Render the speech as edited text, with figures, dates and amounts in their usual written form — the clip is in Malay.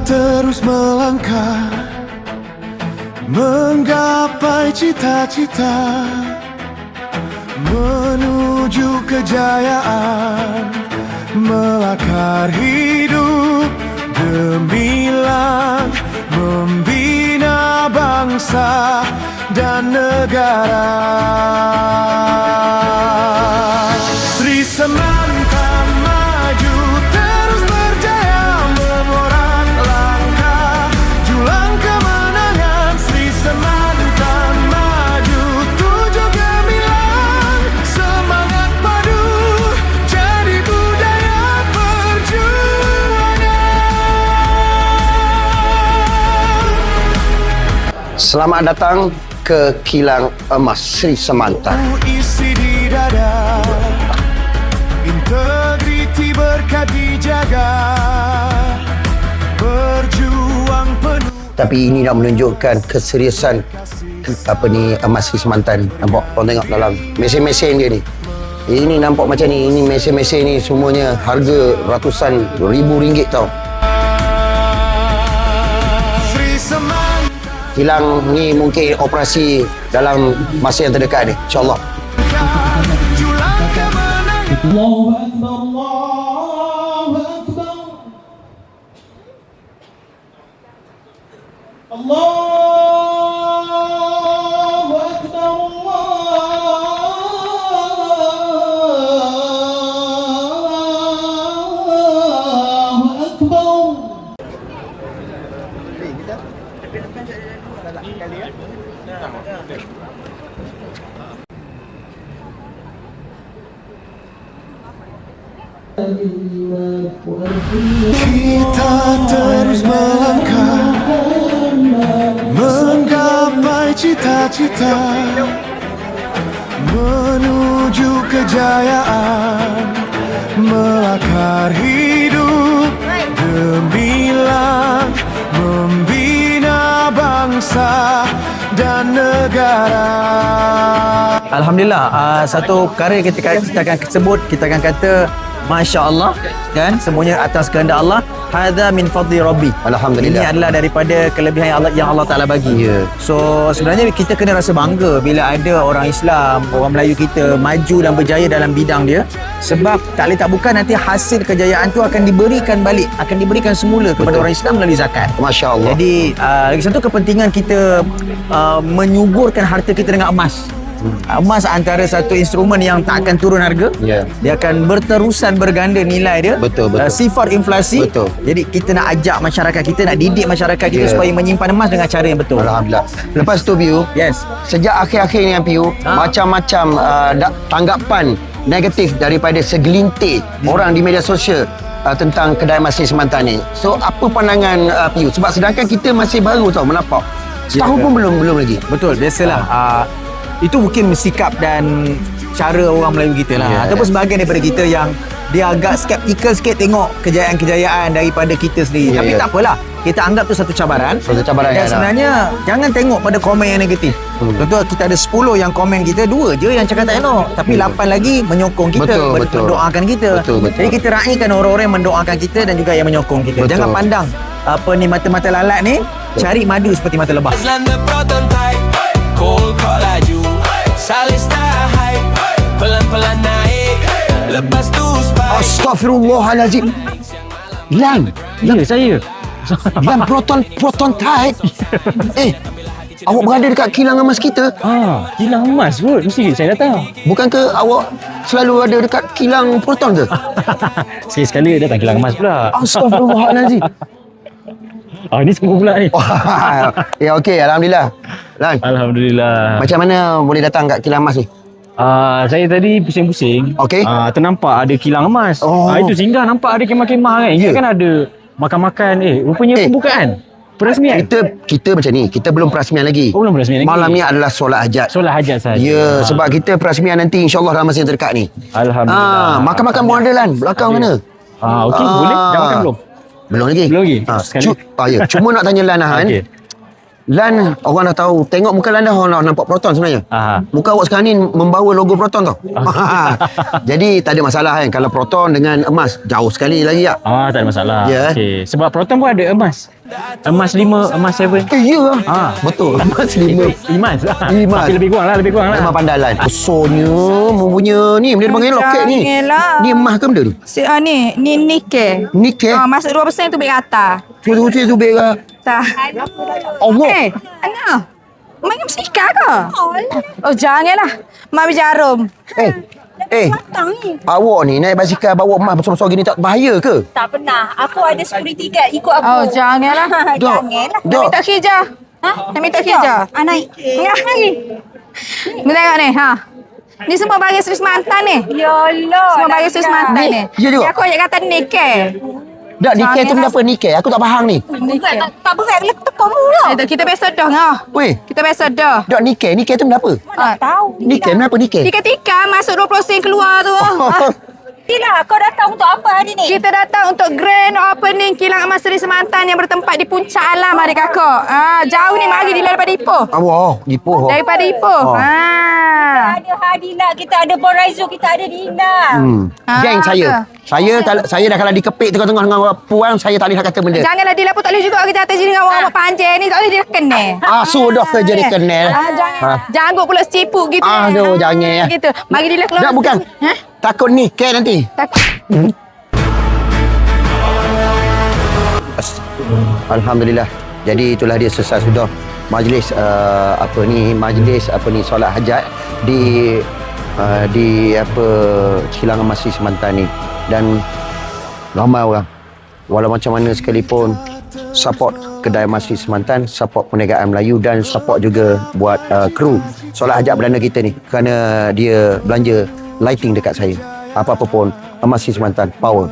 terus melangkah menggapai cita-cita, menuju kejayaan, melakar hidup gemilang, membina bangsa dan negara. Sri Semanta maju terus berjaya, mengorak langkah julang kemenangan. Sri Semanta maju tuju gemilang, semangat padu jadi budaya perjuangan. Selamat datang ke Kilang Emas Sri Semanta. Isi di dada, integriti berkat dijaga, berjuang penuh. Tapi ini nak menunjukkan keseriusan Emas Sri Semanta ni. Nampak? Korang tengok dalam mesin-mesin dia ni. Ini nampak macam ni. Ini mesin-mesin ni semuanya harga ratusan ribu ringgit tau. Kilang ni mungkin operasi dalam masa yang terdekat ni, insyaAllah. Allahu Akbar, Allahu Akbar. Allahu Akbar, Allahu Akbar. Kita terus melangkah menggapai cita-cita, menuju kejayaan, melakar hidup gemilang, membina bangsa dan negara. Alhamdulillah, satu perkara kita akan sebut, kita akan kata Masya Allah, kan, semuanya atas kehendak Allah. Hadza min fadli Rabbi. Alhamdulillah. Ini adalah daripada kelebihan yang Allah Ta'ala bagi. So sebenarnya kita kena rasa bangga bila ada orang Islam, orang Melayu kita maju dan berjaya dalam bidang dia. Sebab tak boleh tak bukan nanti hasil kejayaan tu akan diberikan balik, akan diberikan semula kepada orang Islam melalui zakat. Masya Allah. Jadi lagi satu kepentingan kita menyuburkan harta kita dengan emas. Emas antara satu instrumen yang tak akan turun harga. Dia akan berterusan berganda nilai dia. Betul. Sifar inflasi. Betul. Jadi kita nak ajak masyarakat kita, nak didik masyarakat kita supaya menyimpan emas dengan cara yang betul. Alhamdulillah. Lepas tu Piu, Yes. sejak akhir-akhir ni Piu, macam-macam tanggapan negatif daripada segelintir orang di media sosial tentang kedai emas Sri Semanta ni. So apa pandangan Piu? Sebab sedangkan kita masih baru tau menapak. Setahun pun belum lagi. Betul, biasalah. Itu mungkin sikap dan cara orang Melayu kita lah. Ataupun sebahagian daripada kita yang dia agak skeptikal sikit tengok kejayaan-kejayaan daripada kita sendiri. Tapi tak apalah. Kita anggap tu satu cabaran. Dan sebenarnya jangan tengok pada komen yang negatif. Contoh kita ada 10 yang komen kita, 2 je yang cakap tak elok. Tapi 8 lagi menyokong kita, mendoakan kita. Jadi kita raikan orang-orang yang mendoakan kita dan juga yang menyokong kita. Jangan pandang mata-mata lalat ni cari madu seperti mata lebah. Pelan-pelan naik, lepas tu Astaghfirullahalazim. Lan, saya. Lan proton tight. Awak berada dekat kilang emas kita. Kilang emas kot. Mesti saya datang. Bukankah awak selalu ada dekat kilang proton ke? Sekali-sekali datang kilang emas pula. Astaghfirullahalazim. Ni semua pula ni. Ya okey, alhamdulillah. Lan, Alhamdulillah. macam mana boleh datang kat kilang emas ni? Saya tadi pusing-pusing. Okey. Ternampak ada kilang emas. Itu singgah nampak ada kemah-kemah kan. Ingat kan ada makan-makan. Rupanya pembukaan. Perasmian. Kita macam ni, kita belum perasmian lagi. Belum perasmian lagi. Malam ni adalah solat hajat. Solat hajat saja. Ya, sebab kita perasmian nanti insya-Allah dalam masa yang terdekat ni. Alhamdulillah. Makan-makan pun ada Lan, belakang mana? Okey, boleh. Dah makan belum? Belum lagi. Belum lagi. Sekali. Cuma nak tanya Lan Han. Okey. Lan orang dah tahu. Tengok muka Lan dah orang dah nampak Proton sebenarnya. Aha. Muka awak sekarang ni membawa logo Proton tau. Jadi tak ada masalah kan. Kalau Proton dengan emas jauh sekali lagi tak? Tak ada masalah. Ya. Okey. Sebab Proton pun ada emas. Emas 5, emas 7. Ya lah. Ah. Betul. Emas 5. Emas. Emas. Tapi lebih kurang lah. Memang pandai Lan. Besarnya mempunyai ni. Benda panggil loket ni. Janganlah. Ni emas ke benda ni? Ni nikel. Nikel. Masuk 2% tu baik rata. Tu bega. Tak. Allah. Anak. Main musika ke? Oh, janganlah. Mami jarum. Awak ni naik basikal bawa emas besar-besar gini tak bahaya ke? Tak pernah. Aku ada security guard ikut aku. Oh, janganlah. Dok. Nak Dok. minta khijah. Nak minta khijah. Naik. Ya, lagi. Ni tengok ni, Ni semua bagi Swiss mantan ni. Ya Allah. Semua bagi Swiss mantan ni. Ya juga. Aku ayat kata nikel. Tak, nikel tu benda apa nikel? Aku tak faham ni. Nikel. Tak berat boleh tekong mula. Kita biasa dah ngah. Weh, Kita biasa dah. dok nikel tu benda apa? Mana tahu. Nikel kenapa nikel? Tika-tika masuk 20% keluar tu. Tila, kau datang untuk apa hari ni? Kita datang untuk grand opening kilang emas Seri Semantan yang bertempat di puncak alam hari kakak. Jauh ni mari daripada Ipoh. Awak, Ipoh. Daripada Ipoh. Ada Hadila, kita ada Boraizo, kita ada Dina. Geng saya. Saya dah kalau dikepik tengah-tengah dengan puan, saya tak boleh nak kata benda. Janganlah Dila pun tak boleh juga kerja atas sini dengan orang panjang ni. Tak boleh dia kenal. Sudah kerja dia kenal. Jangan. Janggut pula secipuk gitu. Aduh, jangan. Gitu. Mari Dila keluar. Tak, bukan. Takut nikel nanti. Alhamdulillah. Jadi itulah dia selesai sudah majlis solat hajat di Kilang Emas Seri Semantan ni. Dan ramai orang walau macam mana sekalipun support kedai emas Seri Semantan, support perniagaan Melayu dan support juga buat kru solat hajat perdana kita ni kerana dia belanja lighting dekat saya. Apa-apa pun emas Seri Semantan, power.